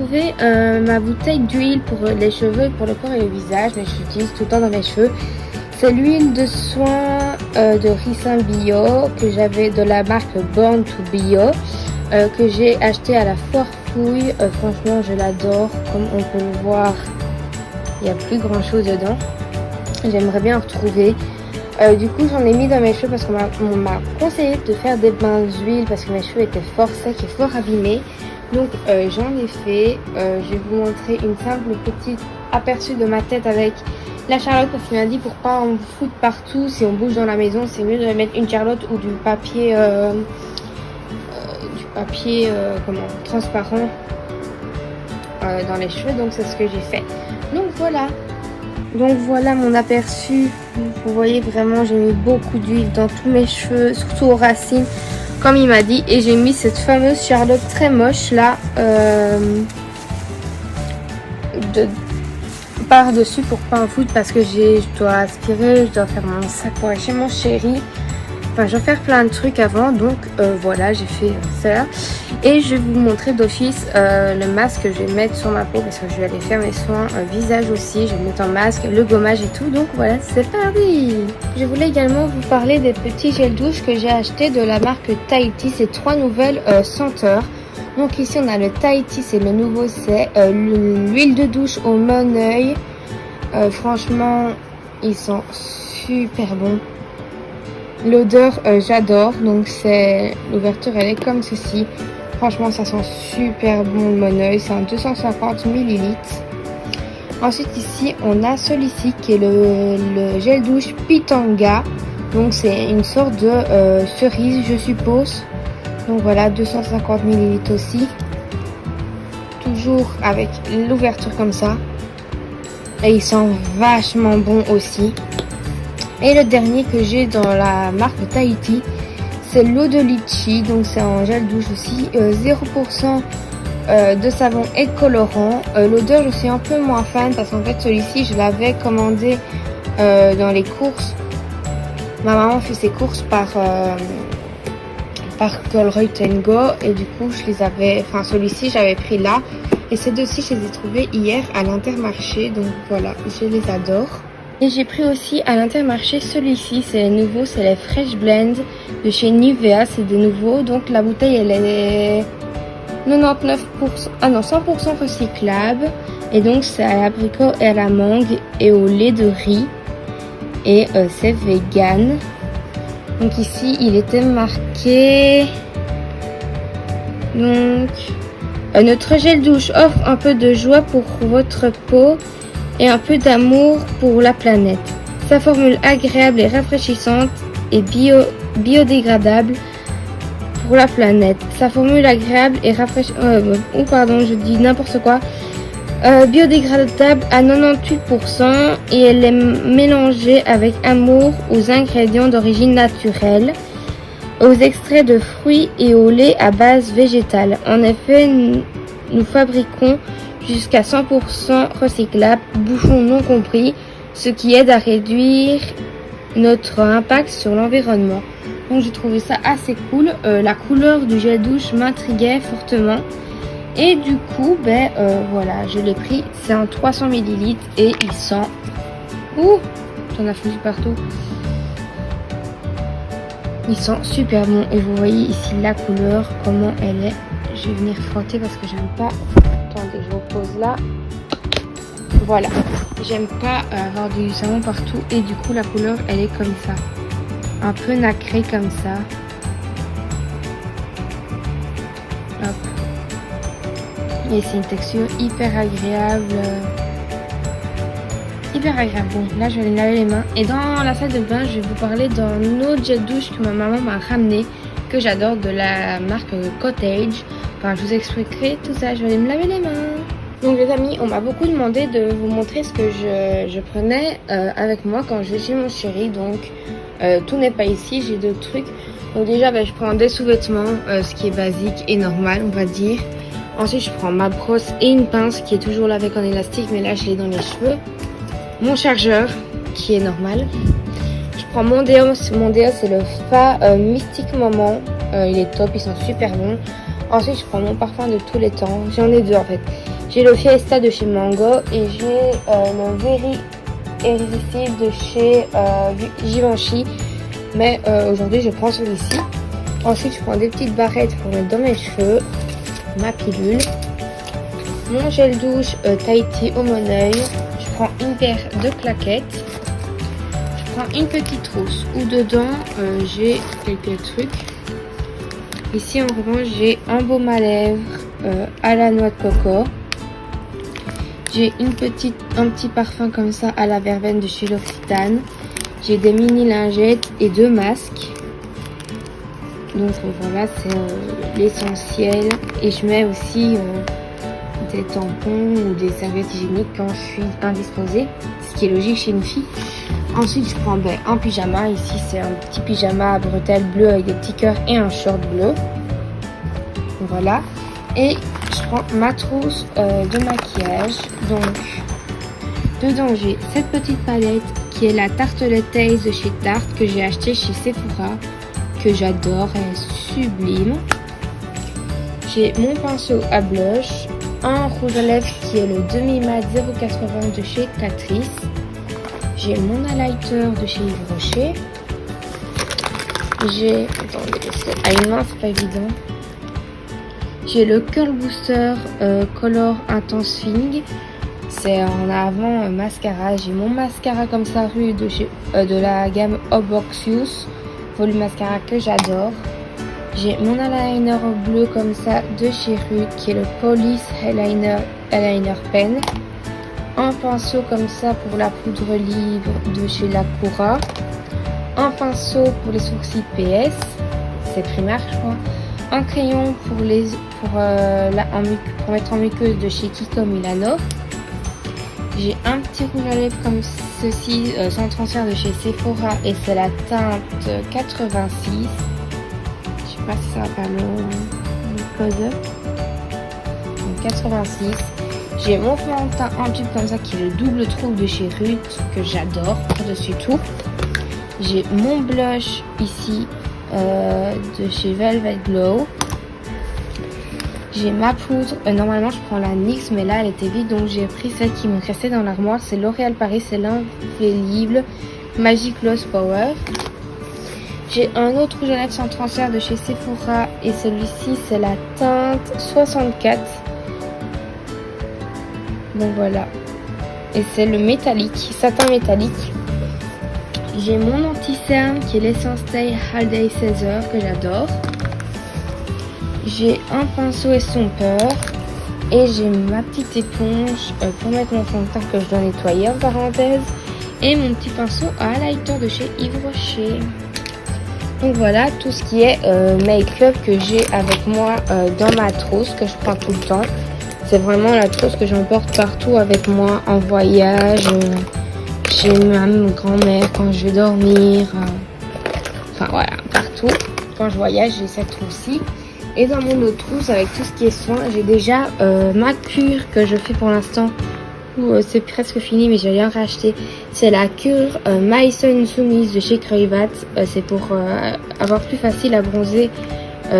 trouvé ma bouteille d'huile pour les cheveux, pour le corps et le visage, mais je l'utilise tout le temps dans mes cheveux. C'est l'huile de soin de Ricin Bio que j'avais de la marque Born to Bio que j'ai acheté à la foire fouille. Franchement, je l'adore. Comme on peut le voir, il n'y a plus grand chose dedans. J'aimerais bien en retrouver. Du coup, j'en ai mis dans mes cheveux parce qu'on m'a conseillé de faire des bains d'huile parce que mes cheveux étaient fort secs et fort abîmés. Donc, j'en ai fait. Je vais vous montrer une simple petite aperçu de ma tête avec la Charlotte parce qu'il m'a dit pour pas en foutre partout. Si on bouge dans la maison, c'est mieux de mettre une Charlotte ou du papier, transparent dans les cheveux. Donc, c'est ce que j'ai fait. Donc, voilà mon aperçu. Vous voyez vraiment, j'ai mis beaucoup d'huile dans tous mes cheveux, surtout aux racines, comme il m'a dit. Et j'ai mis cette fameuse Charlotte très moche là, par-dessus pour pas en foutre parce que je dois aspirer, je dois faire mon sac pour aller chez mon chéri. Enfin, je vais faire plein de trucs avant, donc voilà, j'ai fait ça. Et je vais vous montrer d'office le masque que je vais mettre sur ma peau parce que je vais aller faire mes soins visage aussi. Je vais mettre en masque, le gommage et tout, donc voilà, c'est parti. Je voulais également vous parler des petits gels douche que j'ai acheté de la marque Tahiti. C'est 3 nouvelles senteurs. Donc ici on a le Tahiti, c'est le nouveau, c'est l'huile de douche au Moneuil. Franchement, ils sont super bons. L'odeur, j'adore. Donc c'est l'ouverture, elle est comme ceci. Franchement, ça sent super bon le Moneuil. C'est un 250 ml. Ensuite ici, on a celui-ci qui est le gel douche Pitanga. Donc c'est une sorte de cerise, je suppose. Donc voilà, 250 ml aussi. Toujours avec l'ouverture comme ça. Et il sent vachement bon aussi. Et le dernier que j'ai dans la marque de Tahiti, c'est l'eau de litchi. Donc c'est en gel douche aussi. 0% de savon et de colorant. L'odeur, je suis un peu moins fan parce qu'en fait celui-ci, je l'avais commandé dans les courses. Ma maman fait ses courses par Colruyt & Go et du coup je les avais, enfin celui-ci j'avais pris là et ces deux-ci je les ai trouvés hier à l'Intermarché, donc voilà, je les adore. Et j'ai pris aussi à l'Intermarché celui-ci, c'est les nouveaux, c'est les Fresh Blend de chez Nivea, c'est des nouveaux, donc la bouteille elle est 99%, 100% recyclable et donc c'est à l'abricot et à la mangue et au lait de riz et c'est vegan. Donc ici, il était marqué. Donc, notre gel douche offre un peu de joie pour votre peau et un peu d'amour pour la planète. Sa formule agréable et rafraîchissante et biodégradable pour la planète. Sa formule agréable et rafraîchissante. Je dis n'importe quoi. Biodégradable à 98% et elle est mélangée avec amour aux ingrédients d'origine naturelle, aux extraits de fruits et au lait à base végétale. En effet, nous fabriquons jusqu'à 100% recyclable, bouchons non compris, ce qui aide à réduire notre impact sur l'environnement. Donc j'ai trouvé ça assez cool. La couleur du gel douche m'intriguait fortement. Et du coup, voilà, je l'ai pris. C'est en 300 ml et il sent... Ouh, j'en ai foutu partout. Il sent super bon. Et vous voyez ici la couleur, comment elle est. Je vais venir frotter parce que j'aime pas... Attendez, je vous pose là. Voilà. J'aime pas avoir du savon partout. Et du coup, la couleur, elle est comme ça. Un peu nacrée comme ça. Hop. Et c'est une texture hyper agréable. Bon, là je vais laver les mains. Et dans la salle de bain, je vais vous parler d'un autre gel douche que ma maman m'a ramené, que j'adore, de la marque Cottage. Enfin, je vous expliquerai tout ça. Je vais aller me laver les mains. Donc les amis, on m'a beaucoup demandé de vous montrer ce que je prenais avec moi quand je vais chez mon chéri. Donc tout n'est pas ici, j'ai d'autres trucs. Donc déjà, je prends des sous-vêtements, ce qui est basique et normal, on va dire. Ensuite, je prends ma brosse et une pince qui est toujours là avec un élastique, mais là, je l'ai dans les cheveux. Mon chargeur, qui est normal. Je prends mon déo. Mon déo, c'est le Fa Mystic Moment. Il est top, ils sont super bons. Ensuite, je prends mon parfum de tous les temps. J'en ai deux, en fait. J'ai le Fiesta de chez Mango et j'ai le Very Irresistible de chez Givenchy. Mais aujourd'hui je prends celui-ci. Ensuite je prends des petites barrettes pour mettre dans mes cheveux, ma pilule, mon gel douche Tahiti au Moneuil. Je prends une paire de claquettes. Je prends une petite trousse où dedans j'ai quelques trucs. Ici en revanche j'ai un baume à lèvres à la noix de coco. J'ai un petit parfum comme ça à la verveine de chez L'Occitane. J'ai des mini lingettes et 2 masques. Donc voilà, c'est l'essentiel. Et je mets aussi des tampons ou des serviettes hygiéniques quand je suis indisposée, ce qui est logique chez une fille. Ensuite je prends un pyjama. Ici c'est un petit pyjama à bretelles bleues avec des petits cœurs et un short bleu. Voilà. Et je prends ma trousse de maquillage. Donc dedans j'ai cette petite palette qui est la tartelette Taste de chez Tarte que j'ai acheté chez Sephora, que j'adore, elle est sublime. J'ai mon pinceau à blush, un rouge à lèvres qui est le demi-mat 0,80 de chez Catrice. J'ai mon highlighter de chez Yves Rocher. J'ai, attendez, à une main c'est pas évident. J'ai le Curl Booster Color Intense Fing. C'est en avant mascara. J'ai mon mascara comme ça rue de la gamme Oboxius Volume Mascara que j'adore. J'ai mon eyeliner bleu comme ça de chez Rude qui est le Police Eyeliner Pen. Un pinceau comme ça pour la poudre libre de chez Lacura. Un pinceau pour les sourcils PS. C'est Primark je crois. Un crayon pour mettre en muqueuse de chez Kiko Milano. J'ai un petit rouge à lèvres comme ceci, sans transfert de chez Sephora et c'est la teinte 86. Je sais pas si ça va faire le close-up. 86. J'ai mon fond de teint en tube comme ça qui est le double trouble de chez Rude que j'adore par-dessus tout. J'ai mon blush ici de chez Velvet Glow. J'ai ma poudre, normalement je prends la NYX mais là elle était vide donc j'ai pris celle qui me restait dans l'armoire, c'est L'Oréal Paris, c'est l'infaillible Magic Gloss Power. J'ai un autre rouge à lèvres sans transfert de chez Sephora et celui-ci c'est la teinte 64. Donc voilà, et c'est le métallique, satin métallique. J'ai mon anti-cerne qui est l'Essence Stay All Day 16h que j'adore. J'ai un pinceau estompeur et j'ai ma petite éponge pour mettre mon fond de teint que je dois nettoyer en parenthèse et mon petit pinceau à highlighter de chez Yves Rocher. Donc voilà tout ce qui est make-up que j'ai avec moi dans ma trousse que je prends tout le temps. C'est vraiment la trousse que j'emporte partout avec moi en voyage, chez ma grand-mère quand je vais dormir, enfin voilà, partout. Quand je voyage j'ai cette trousse-ci. Et dans mon autre trousse avec tout ce qui est soin, j'ai déjà ma cure que je fais pour l'instant. C'est presque fini mais j'ai rien racheté. C'est la cure Maison Soumise de chez Crayvat. C'est pour avoir plus facile à bronzer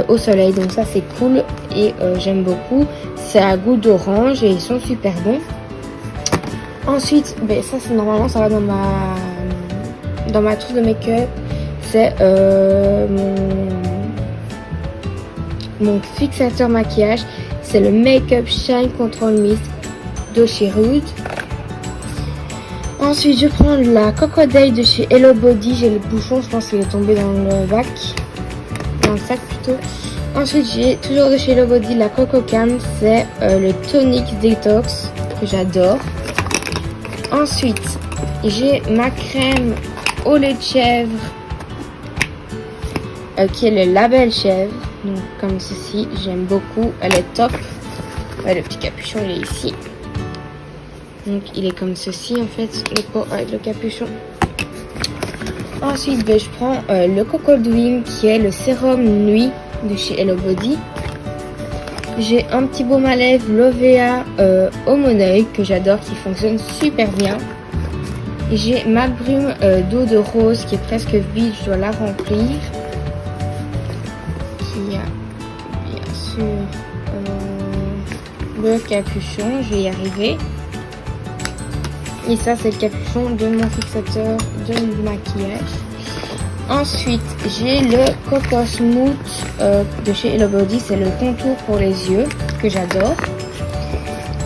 au soleil. Donc ça c'est cool et j'aime beaucoup. C'est à goût d'orange et ils sont super bons. Ensuite, ça c'est normalement ça va dans ma trousse de make-up. C'est mon fixateur maquillage, c'est le Make-up Shine Control Mist de chez Rude. Ensuite, je prends la Crocodile de chez Hello Body. J'ai le bouchon, je pense qu'il est tombé dans le bac, dans le sac plutôt. Ensuite, j'ai toujours de chez Hello Body la Coco Cam, c'est le Tonic Detox que j'adore. Ensuite, j'ai ma crème au lait de chèvre qui est le label chèvre. Donc comme ceci, j'aime beaucoup, elle est top. Ouais, le petit capuchon il est ici. Donc il est comme ceci en fait, le pot avec le capuchon. Ensuite je prends le Coco Dream qui est le sérum nuit de chez Hello Body. J'ai un petit baume à lèvres Lovea au Moneuil que j'adore, qui fonctionne super bien. J'ai ma brume d'eau de rose qui est presque vide, je dois la remplir. Qui a bien sûr le capuchon, je vais y arriver. Et ça c'est le capuchon de mon fixateur de maquillage. Ensuite j'ai le Coco Smooth de chez Hello Body, c'est le contour pour les yeux que j'adore.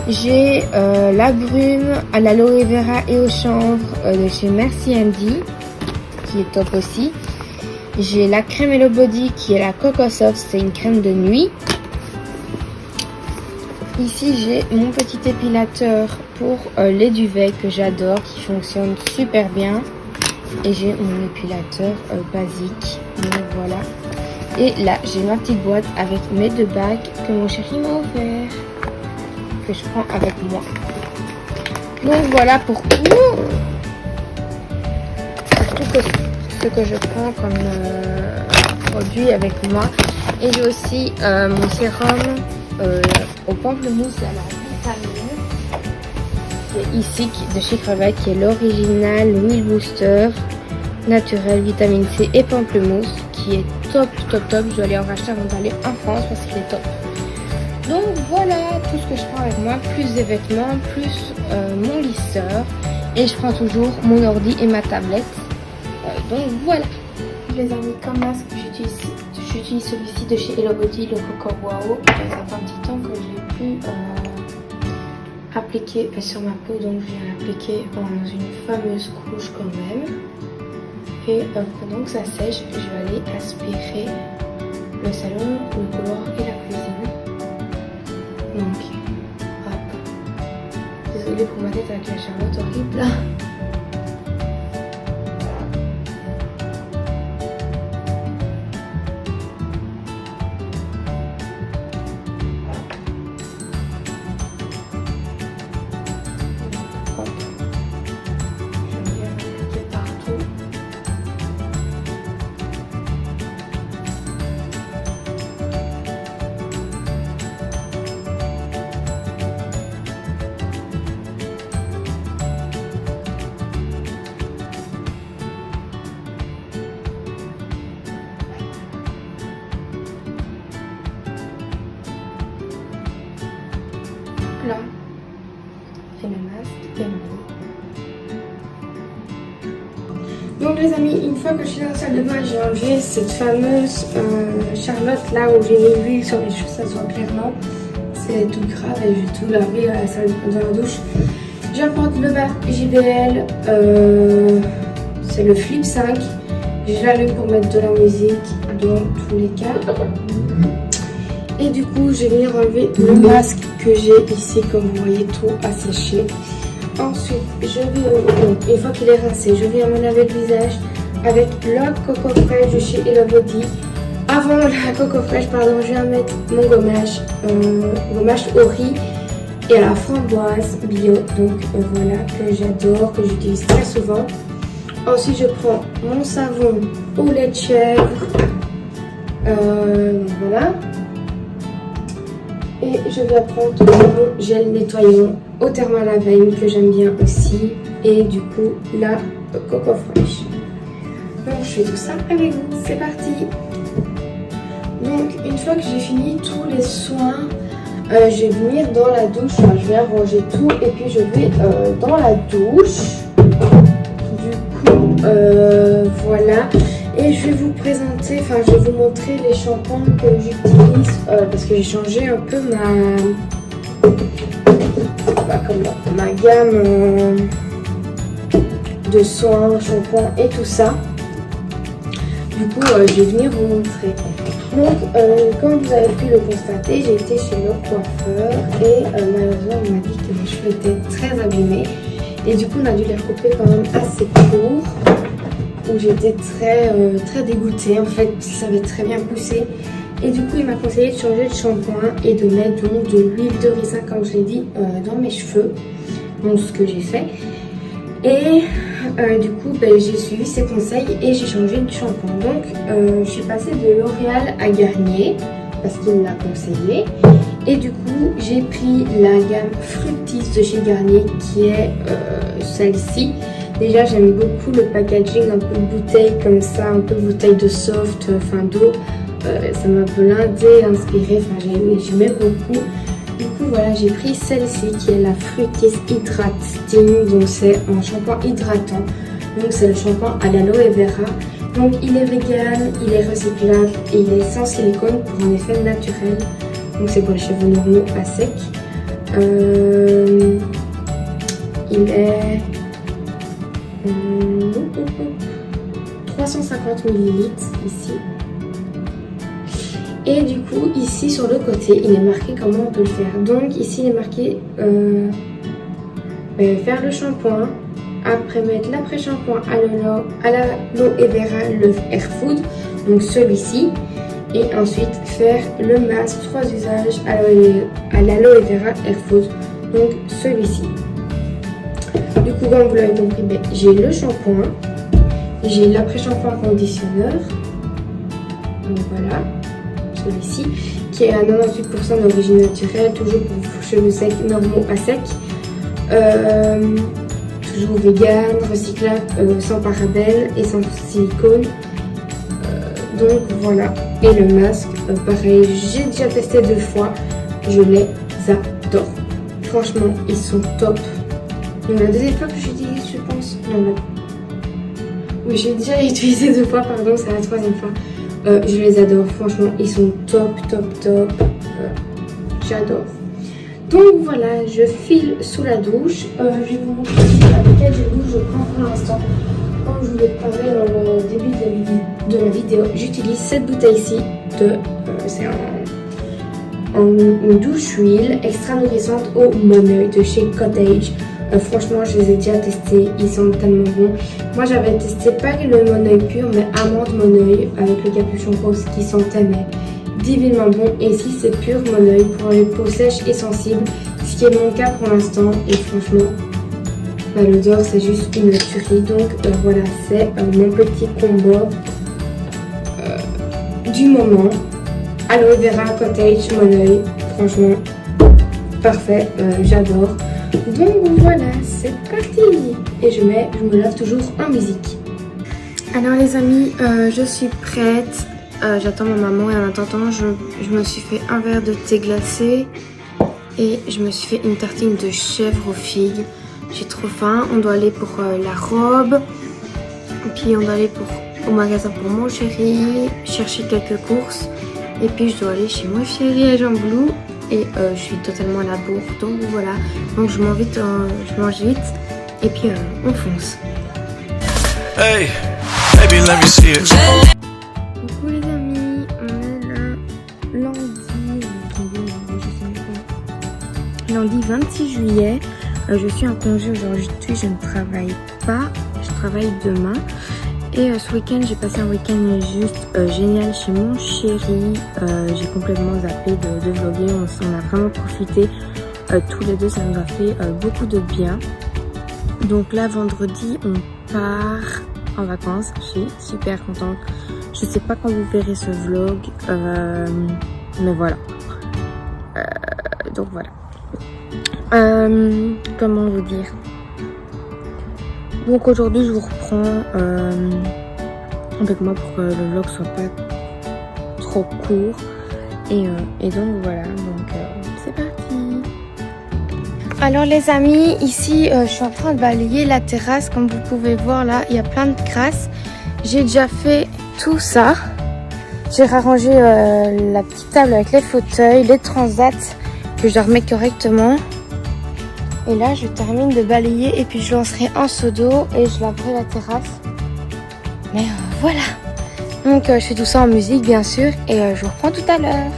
J'ai la brume à l'aloe vera et au chanvre de chez Merci Andy qui est top aussi. J'ai la crème Hello Body qui est la Coco Soft, c'est une crème de nuit. Ici j'ai mon petit épilateur pour les duvets que j'adore, qui fonctionne super bien. Et j'ai mon épilateur basique. Donc voilà. Et là j'ai ma petite boîte avec mes 2 bagues que mon chéri m'a offert, que je prends avec moi. Donc voilà pour tout ce que je prends comme produit avec moi. Et j'ai aussi mon sérum au pamplemousse à la vitamine qui est ici de chez Cravac, qui est l'original Will Booster naturel vitamine C et pamplemousse, qui est top. Je dois aller en racheter avant d'aller en France parce qu'il est top. Donc voilà tout ce que je prends avec moi, plus des vêtements, plus mon lisseur, et je prends toujours mon ordi et ma tablette. Donc voilà les amis, comme masque j'utilise celui-ci de chez Hello Body, le Coco Wow. Ça fait un petit temps que j'ai pu appliquer sur ma peau, donc je viens l'appliquer dans une fameuse couche quand même. Et pendant que ça sèche, je vais aller aspirer le salon, le couloir et la cuisine. Donc hop, désolée pour ma tête avec la Charlotte horrible là. Là, et le masque est mis. Donc les amis, une fois que je suis dans la salle de bain, j'ai enlevé cette fameuse Charlotte là où j'ai mis l'huile sur les cheveux, ça se voit clairement. C'est tout grave et j'ai tout lavé à la salle dans la douche. J'apporte le bac JBL, c'est le Flip 5. Je l'allume pour mettre de la musique dans tous les cas. Et du coup, je vais venir enlever le masque que j'ai ici, comme vous voyez, tout asséché. Ensuite, je vais, une fois qu'il est rincé, je viens me laver le visage avec la Coco Fresh de chez Hello Body. Avant la Coco Fresh, pardon, je viens mettre mon gommage au riz et à la framboise bio. Donc voilà, que j'adore, que j'utilise très souvent. Ensuite, je prends mon savon au lait de chèvre. Voilà. Et je vais prendre mon gel nettoyant au Thermalavane que j'aime bien aussi. Et du coup, la Coco Fresh. Donc, je fais tout ça avec vous. C'est parti. Donc, une fois que j'ai fini tous les soins, je vais venir dans la douche. Enfin, je vais arranger tout et puis je vais dans la douche. Du coup, voilà. Et je vais vous présenter, enfin je vais vous montrer les shampoings que j'utilise parce que j'ai changé un peu ma gamme de soins, shampoings et tout ça. Du coup, je vais venir vous montrer. Donc, comme vous avez pu le constater, j'ai été chez le coiffeur et malheureusement on m'a dit que mes cheveux étaient très abîmés. Et du coup, on a dû les recouper quand même assez court. Où j'étais très dégoûtée, en fait ça avait très bien poussé et du coup il m'a conseillé de changer de shampoing et de mettre donc de l'huile de ricin comme je l'ai dit dans mes cheveux, donc ce que j'ai fait. Et du coup j'ai suivi ses conseils et j'ai changé de shampoing. Donc je suis passée de L'Oréal à Garnier parce qu'il me l'a conseillé et du coup j'ai pris la gamme Fructis de chez Garnier qui est celle-ci. Déjà j'aime beaucoup le packaging, un peu bouteille comme ça, un peu bouteille de soft, enfin d'eau. Ça m'a blindé, inspiré, enfin j'aimais beaucoup. Du coup voilà, j'ai pris celle-ci qui est la Fructis Hydrating, donc c'est un shampoing hydratant. Donc c'est le shampoing à l'aloe vera. Donc il est vegan, il est recyclable et il est sans silicone pour un effet naturel. Donc c'est pour les cheveux normaux à sec. Il est 350 ml ici. Et du coup ici sur le côté il est marqué comment on peut le faire. Donc ici il est marqué faire le shampoing, après mettre l'après-shampoing à l'aloe vera, le Air Food, donc celui-ci, et ensuite faire le masque 3 usages à l'aloe vera Air Food, donc celui-ci. Du coup comme vous l'avez compris, j'ai le shampoing, j'ai l'après-shampoing conditionneur, donc voilà, celui-ci, qui est à 98% d'origine naturelle, toujours pour cheveux secs, normaux à sec. Toujours vegan, recyclable, sans parabènes et sans silicone. Donc voilà. Et le masque, pareil, j'ai déjà testé 2 fois. Je les adore. Franchement, ils sont top. Donc la deuxième fois que j'utilise, je pense. Non. Oui, j'ai déjà utilisé 2 fois, pardon, c'est la 3e fois. Je les adore. Franchement, ils sont top. J'adore. Donc voilà, je file sous la douche. Je vais vous montrer avec quelle douche je prends pour l'instant. Comme je vous l'ai parlé dans le début de la vidéo, j'utilise cette bouteille-ci. C'est une douche huile extra nourrissante au Moneuil de chez Cottage. Franchement, je les ai déjà testés. Ils sont tellement bons. Moi, j'avais testé pas le Moneuil pur, mais amande Moneuil avec le capuchon rose qui sentait divinement bon. Et ici c'est pur Moneuil pour les peaux sèches et sensibles, ce qui est mon cas pour l'instant. Et franchement l'odeur c'est juste une tuerie. Donc voilà, c'est mon petit combo du moment. Aloe vera, Cottage, Moneuil, franchement parfait, j'adore. Donc voilà, c'est parti. Et je me lave toujours en musique. Alors les amis, je suis prête. J'attends ma maman et en attendant je me suis fait un verre de thé glacé et je me suis fait une tartine de chèvre aux figues. J'ai trop faim. On doit aller pour la robe et puis on doit aller au magasin pour mon chéri, chercher quelques courses et puis je dois aller chez mon chéri à Jean-Blou et je suis totalement à la bourre. Donc voilà, donc je mange vite et puis on fonce. Hey, baby, let me see it. Coucou les amis, on est là lundi 26 juillet. Je suis en congé aujourd'hui, je ne travaille pas, je travaille demain. Et ce week-end, j'ai passé un week-end juste génial chez mon chéri. J'ai complètement zappé de vlogger, on a vraiment profité tous les deux, ça nous a fait beaucoup de bien. Donc là, vendredi, on part en vacances, je suis super contente. Je sais pas quand vous verrez ce vlog, mais voilà. Donc voilà. Comment vous dire? Donc aujourd'hui, je vous reprends avec moi pour que le vlog soit pas trop court. Et donc voilà. Donc c'est parti. Alors les amis, ici, je suis en train de balayer la terrasse. Comme vous pouvez voir là, il y a plein de crasse. J'ai déjà fait tout ça. J'ai rarrangé la petite table avec les fauteuils, les transats que je dois remettre correctement. Et là je termine de balayer et puis je lancerai un seau d'eau et je laverai la terrasse. Mais voilà. Donc je fais tout ça en musique bien sûr et je vous reprends tout à l'heure.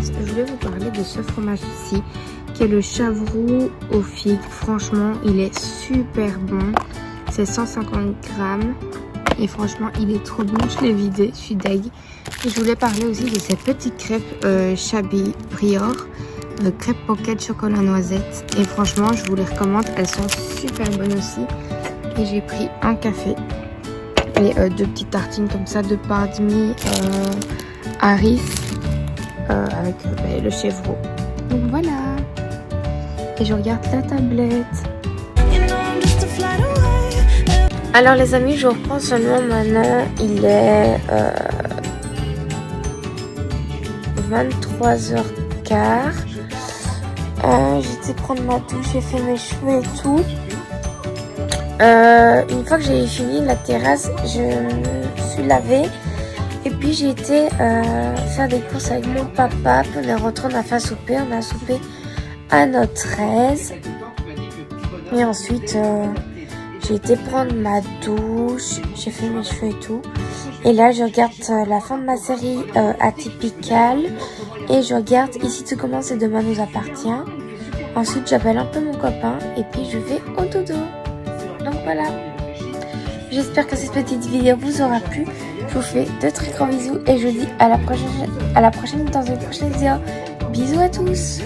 Je voulais vous parler de ce fromage ici qui est le Chavroux aux figues. Franchement il est super bon. C'est 150 grammes et franchement il est trop bon. Je l'ai vidé, je suis deg. Et je voulais parler aussi de ces petites crêpes Chablis Brior, crêpes pocket chocolat noisette. Et franchement je vous les recommande, elles sont super bonnes aussi. Et j'ai pris un café et 2 petites tartines comme ça de pain de mie Harris avec le chèvreau. Donc voilà. Et je regarde la tablette. Alors les amis, je reprends seulement maintenant, il est 23h15. J'étais prendre ma douche, j'ai fait mes cheveux et tout. Une fois que j'ai fini la terrasse, je me suis lavée. Et puis j'ai été faire des courses avec mon papa. Puis on est rentré, on a fait à souper. On a soupé à notre aise. Et ensuite, j'ai été prendre ma douche. J'ai fait mes cheveux et tout. Et là, je regarde la fin de ma série Atypical. Et je regarde Ici tout commence et demain nous appartient. Ensuite, j'appelle un peu mon copain. Et puis, je vais au dodo. Donc voilà. J'espère que cette petite vidéo vous aura plu. Je vous fais de très grands bisous. Et je vous dis à la prochaine dans une prochaine vidéo. Bisous à tous.